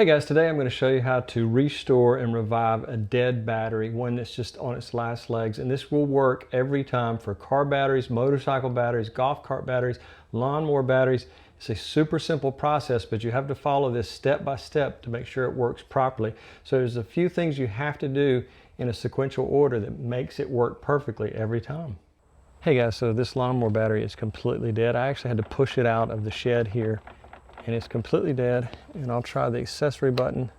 Hey guys, today I'm going to show you how to restore and revive a dead battery, one that's just on its last legs. And this will work every time for car batteries, motorcycle batteries, golf cart batteries, lawnmower batteries. It's a super simple process, but you have to follow this step by step to make sure it works properly. So there's a few things you have to do in a sequential order that makes it work perfectly every time. Hey guys, so this lawnmower battery is completely dead. I actually had to push it out of the shed here, and it's completely dead. And I'll try the accessory button,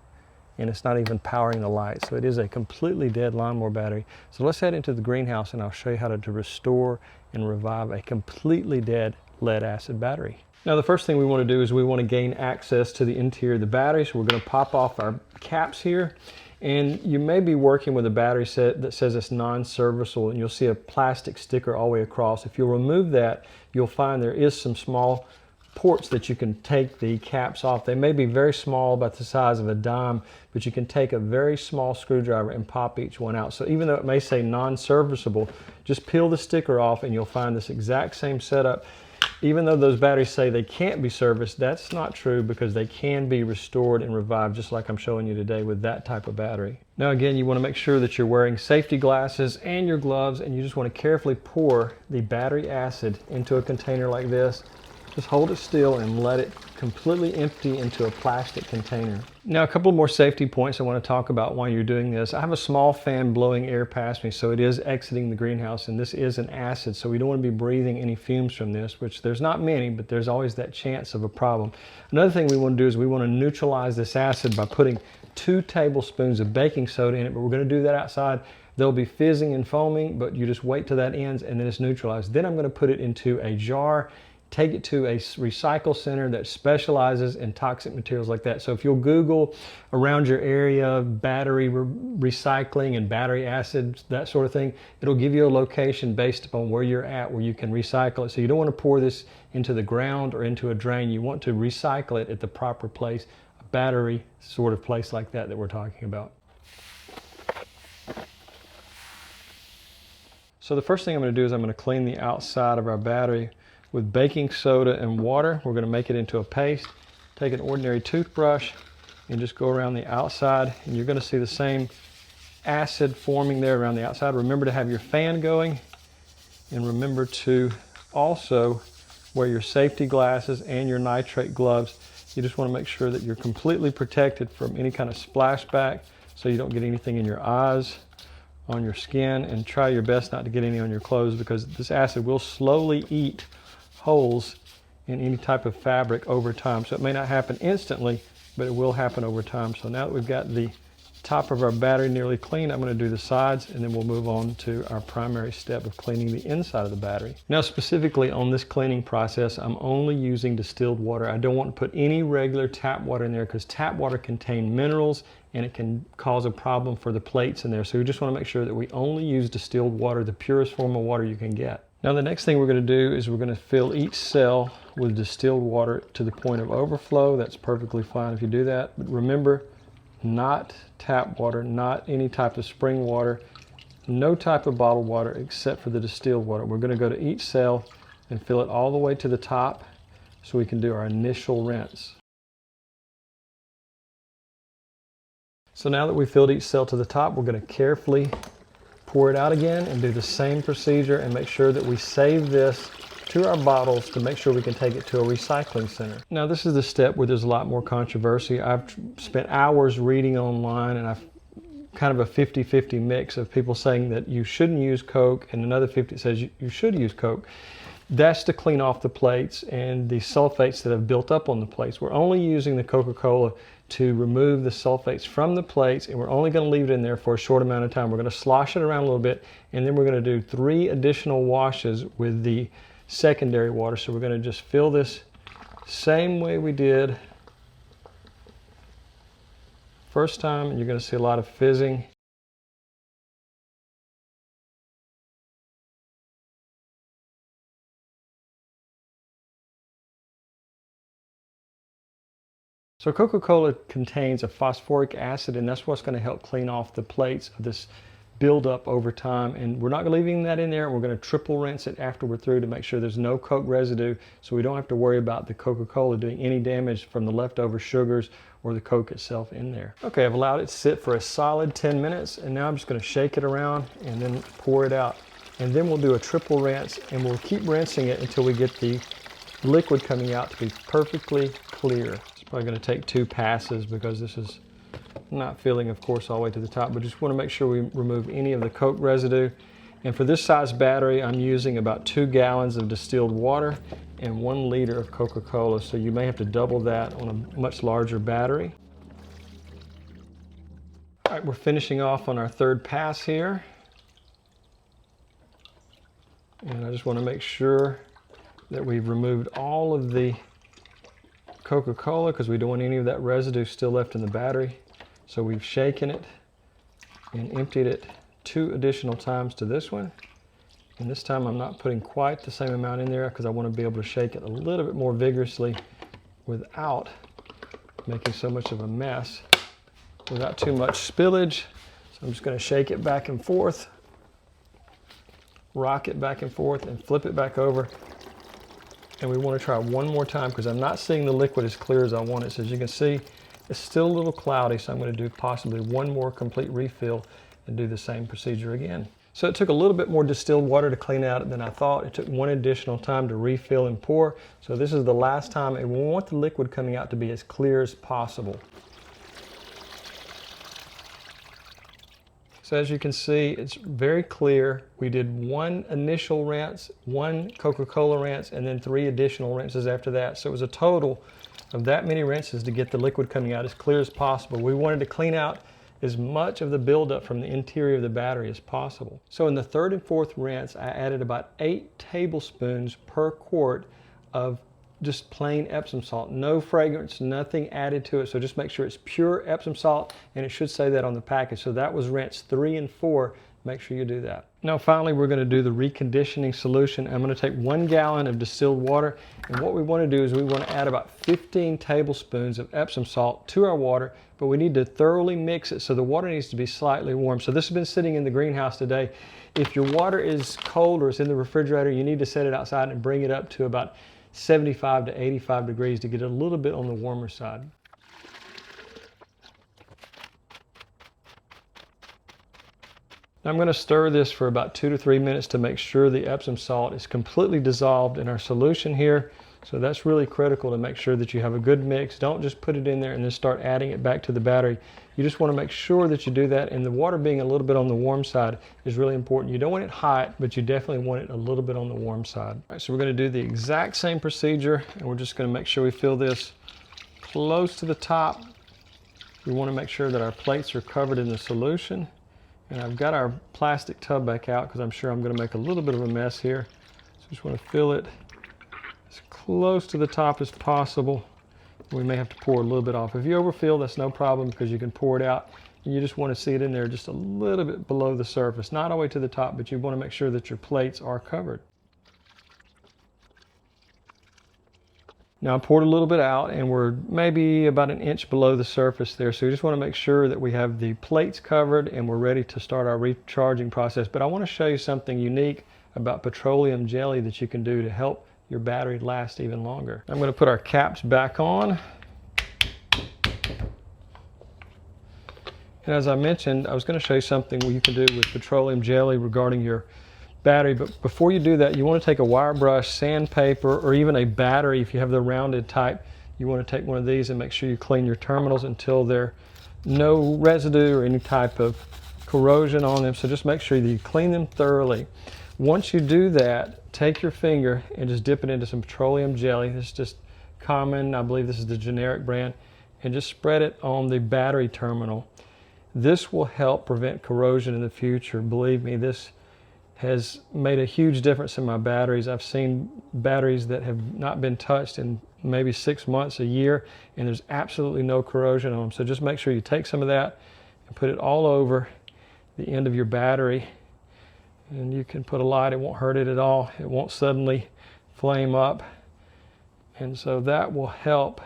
and it's not even powering the light. So it is a completely dead lawnmower battery. So let's head into the greenhouse and I'll show you how to restore and revive a completely dead lead acid battery. Now the first thing we want to do is we want to gain access to the interior of the battery. So we're going to pop off our caps here. And you may be working with a battery set that says it's non-serviceable, and you'll see a plastic sticker all the way across. If you'll remove that, you'll find there is some small ports that you can take the caps off. They may be very small, about the size of a dime, but you can take a very small screwdriver and pop each one out. So even though it may say non-serviceable, just peel the sticker off and you'll find this exact same setup. Even though those batteries say they can't be serviced, that's not true, because they can be restored and revived, just like I'm showing you today with that type of battery. Now again, you want to make sure that you're wearing safety glasses and your gloves, and you just want to carefully pour the battery acid into a container like this. Just hold it still and let it completely empty into a plastic container. Now a couple more safety points I want to talk about while you're doing this. I have a small fan blowing air past me, so it is exiting the greenhouse, and this is an acid, so we don't want to be breathing any fumes from this, which there's not many, but there's always that chance of a problem. Another thing we want to do is we want to neutralize this acid by putting 2 tablespoons of baking soda in it, but we're going to do that outside. They'll be fizzing and foaming, but you just wait till that ends and then it's neutralized. Then I'm going to put it into a jar, take it to a recycle center that specializes in toxic materials like that. So if you'll Google around your area battery recycling and battery acids, that sort of thing, it'll give you a location based upon where you're at where you can recycle it. So you don't want to pour this into the ground or into a drain. You want to recycle it at the proper place, a battery sort of place like that we're talking about. So the first thing I'm going to do is I'm going to clean the outside of our battery with baking soda and water. We're going to make it into a paste. Take an ordinary toothbrush and just go around the outside, and you're going to see the same acid forming there around the outside. Remember to have your fan going, and remember to also wear your safety glasses and your nitrate gloves. You just want to make sure that you're completely protected from any kind of splashback so you don't get anything in your eyes, on your skin, and try your best not to get any on your clothes, because this acid will slowly eat holes in any type of fabric over time. So it may not happen instantly, but it will happen over time. So now that we've got the top of our battery nearly clean, I'm going to do the sides, and then we'll move on to our primary step of cleaning the inside of the battery. Now specifically on this cleaning process, I'm only using distilled water. I don't want to put any regular tap water in there, because tap water contains minerals and it can cause a problem for the plates in there. So we just want to make sure that we only use distilled water, the purest form of water you can get. Now the next thing we're going to do is we're going to fill each cell with distilled water to the point of overflow. That's perfectly fine if you do that. But remember, not tap water, not any type of spring water, no type of bottled water except for the distilled water. We're going to go to each cell and fill it all the way to the top so we can do our initial rinse. So now that we've filled each cell to the top, we're going to carefully pour it out again and do the same procedure, and make sure that we save this to our bottles to make sure we can take it to a recycling center. Now this is the step where there's a lot more controversy. I've spent hours reading online, and I've kind of a 50-50 mix of people saying that you shouldn't use Coke, and another 50 says you should use Coke. That's to clean off the plates and the sulfates that have built up on the plates. We're only using the Coca-Cola to remove the sulfates from the plates, and we're only going to leave it in there for a short amount of time. We're going to slosh it around a little bit, and then we're going to do 3 additional washes with the secondary water. So we're going to just fill this same way we did first time, and you're going to see a lot of fizzing. So Coca-Cola contains a phosphoric acid, and that's what's going to help clean off the plates of this buildup over time. And we're not leaving that in there. We're going to triple rinse it after we're through to make sure there's no Coke residue, so we don't have to worry about the Coca-Cola doing any damage from the leftover sugars or the Coke itself in there. Okay, I've allowed it to sit for a solid 10 minutes, and now I'm just going to shake it around and then pour it out. And then we'll do a triple rinse, and we'll keep rinsing it until we get the liquid coming out to be perfectly clear. It's probably going to take 2 passes because this is not filling, of course, all the way to the top, but just want to make sure we remove any of the Coke residue. And for this size battery, I'm using about 2 gallons of distilled water and 1 liter of Coca-Cola, so you may have to double that on a much larger battery. All right, we're finishing off on our 3rd pass here. And I just want to make sure that we've removed all of the Coca-Cola because we don't want any of that residue still left in the battery. So we've shaken it and emptied it 2 additional times to this one. And this time I'm not putting quite the same amount in there because I want to be able to shake it a little bit more vigorously without making so much of a mess, without too much spillage. So I'm just going to shake it back and forth, rock it back and forth, and flip it back over. And we want to try one more time because I'm not seeing the liquid as clear as I want it. So as you can see, it's still a little cloudy, so I'm going to do possibly one more complete refill and do the same procedure again. So it took a little bit more distilled water to clean out than I thought. It took 1 additional time to refill and pour. So this is the last time, and we want the liquid coming out to be as clear as possible. So as you can see, it's very clear. We did 1 initial rinse, 1 Coca-Cola rinse, and then 3 additional rinses after that. So it was a total of that many rinses to get the liquid coming out as clear as possible. We wanted to clean out as much of the buildup from the interior of the battery as possible. So in the 3rd and 4th rinse, I added about 8 tablespoons per quart of just plain Epsom salt. No fragrance, nothing added to it. So just make sure it's pure Epsom salt, and it should say that on the package. So that was rinse 3 and 4. Make sure you do that. Now finally, we're going to do the reconditioning solution. I'm going to take 1 gallon of distilled water, and what we want to do is we want to add about 15 tablespoons of Epsom salt to our water, but we need to thoroughly mix it, so the water needs to be slightly warm. So this has been sitting in the greenhouse today. If your water is cold or it's in the refrigerator, you need to set it outside and bring it up to about 75 to 85 degrees to get it a little bit on the warmer side. I'm going to stir this for about 2 to 3 minutes to make sure the Epsom salt is completely dissolved in our solution here. So that's really critical to make sure that you have a good mix. Don't just put it in there and then start adding it back to the battery. You just want to make sure that you do that, and the water being a little bit on the warm side is really important. You don't want it hot, but you definitely want it a little bit on the warm side. All right, so we're going to do the exact same procedure, and we're just going to make sure we fill this close to the top. We want to make sure that our plates are covered in the solution. And I've got our plastic tub back out because I'm sure I'm going to make a little bit of a mess here. So just want to fill it as close to the top as possible. We may have to pour a little bit off. If you overfill, that's no problem because you can pour it out. And you just want to see it in there just a little bit below the surface. Not all the way to the top, but you want to make sure that your plates are covered. Now I poured a little bit out, and we're maybe about 1 inch below the surface there. So we just want to make sure that we have the plates covered and we're ready to start our recharging process. But I want to show you something unique about petroleum jelly that you can do to help your battery last even longer. I'm going to put our caps back on. And as I mentioned, I was going to show you something you can do with petroleum jelly regarding your battery, but before you do that, you want to take a wire brush, sandpaper, or even a battery. If you have the rounded type, you want to take one of these and make sure you clean your terminals until there's no residue or any type of corrosion on them. So just make sure that you clean them thoroughly. Once you do that, take your finger and just dip it into some petroleum jelly. This is just common. I believe this is the generic brand, and just spread it on the battery terminal. This will help prevent corrosion in the future. Believe me, this has made a huge difference in my batteries. I've seen batteries that have not been touched in maybe 6 months, a year, and there's absolutely no corrosion on them. So just make sure you take some of that and put it all over the end of your battery. And you can put a light, it won't hurt it at all. It won't suddenly flame up. And so that will help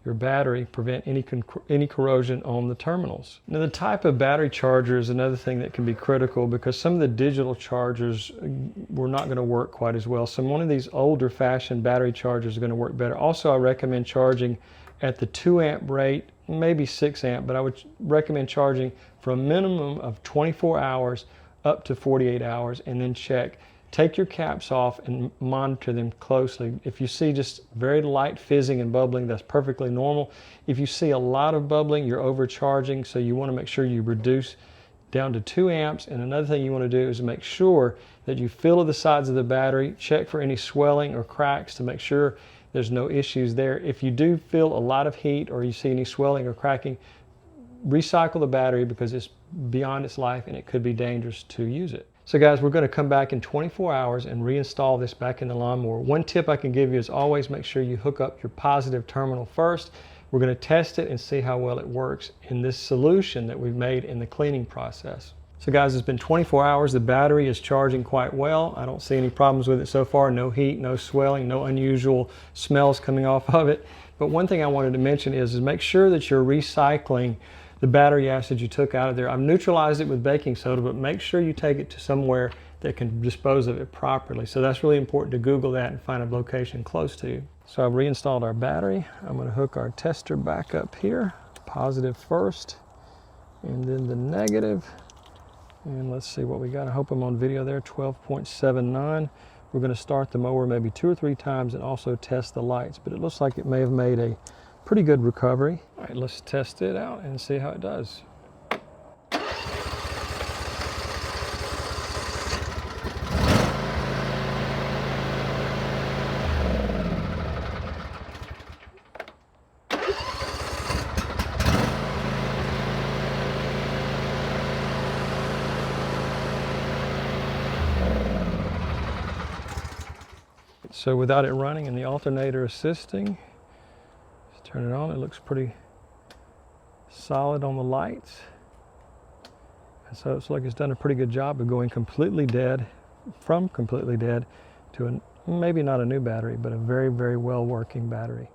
your battery, prevent any corrosion on the terminals. Now, the type of battery charger is another thing that can be critical, because some of the digital chargers were not going to work quite as well. So one of these older fashioned battery chargers are going to work better. Also, I recommend charging at the 2 amp rate, maybe 6 amp, but I would recommend charging for a minimum of 24 hours up to 48 hours, and then check. Take your caps off and monitor them closely. If you see just very light fizzing and bubbling, that's perfectly normal. If you see a lot of bubbling, you're overcharging, so you want to make sure you reduce down to 2 amps. And another thing you want to do is make sure that you fill the sides of the battery, check for any swelling or cracks to make sure there's no issues there. If you do feel a lot of heat or you see any swelling or cracking, recycle the battery, because it's beyond its life and it could be dangerous to use it. So guys, we're going to come back in 24 hours and reinstall this back in the lawnmower. One tip I can give you is always make sure you hook up your positive terminal first. We're going to test it and see how well it works in this solution that we've made in the cleaning process. So guys, it's been 24 hours. The battery is charging quite well. I don't see any problems with it so far. No heat, no swelling, no unusual smells coming off of it. But one thing I wanted to mention is make sure that you're recycling the battery acid you took out of there. I've neutralized it with baking soda, but make sure you take it to somewhere that can dispose of it properly. So that's really important to Google that and find a location close to you. So I've reinstalled our battery. I'm going to hook our tester back up here. Positive first, and then the negative. And let's see what we got. I hope I'm on video there, 12.79. We're going to start the mower maybe 2 or 3 times and also test the lights, but it looks like it may have made a pretty good recovery. All right, let's test it out and see how it does. So without it running and the alternator assisting, turn it on. It looks pretty solid on the lights. And so it's like it's done a pretty good job of going completely dead, from completely dead to maybe not a new battery, but a very, very well working battery.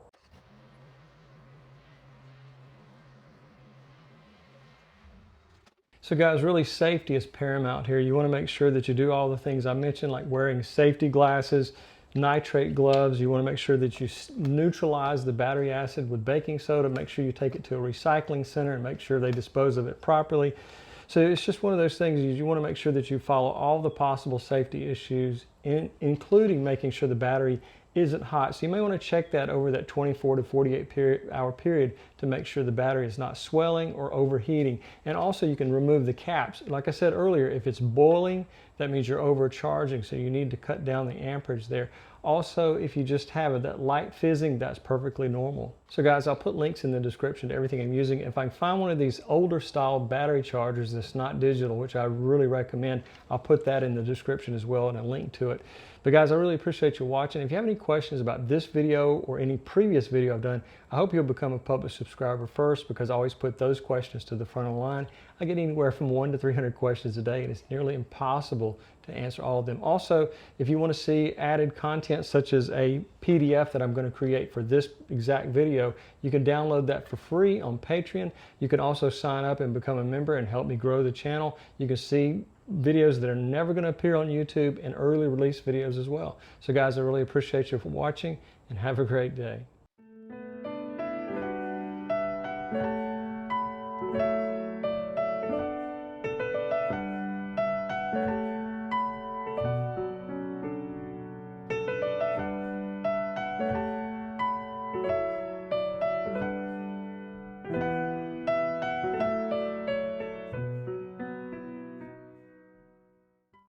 So guys, really safety is paramount here. You want to make sure that you do all the things I mentioned, like wearing safety glasses, nitrate gloves. You want to make sure that you neutralize the battery acid with baking soda. Make sure you take it to a recycling center and make sure they dispose of it properly. So it's just one of those things. You want to make sure that you follow all the possible safety issues, including making sure the battery isn't hot. So you may want to check that over that 24 to 48 hour period to make sure the battery is not swelling or overheating. And also you can remove the caps. Like I said earlier, if it's boiling, that means you're overcharging, so you need to cut down the amperage there. Also, if you just have that light fizzing, that's perfectly normal. So guys, I'll put links in the description to everything I'm using. If I can find one of these older style battery chargers that's not digital, which I really recommend, I'll put that in the description as well and a link to it. But guys, I really appreciate you watching. If you have any questions about this video or any previous video I've done, I hope you'll become a public subscriber first, because I always put those questions to the front of the line. I get anywhere from 100 to 300 questions a day, and it's nearly impossible to answer all of them. Also, if you want to see added content such as a PDF that I'm going to create for this exact video, you can download that for free on Patreon. You can also sign up and become a member and help me grow the channel. You can see videos that are never going to appear on YouTube and early release videos as well. So guys, I really appreciate you for watching, and have a great day.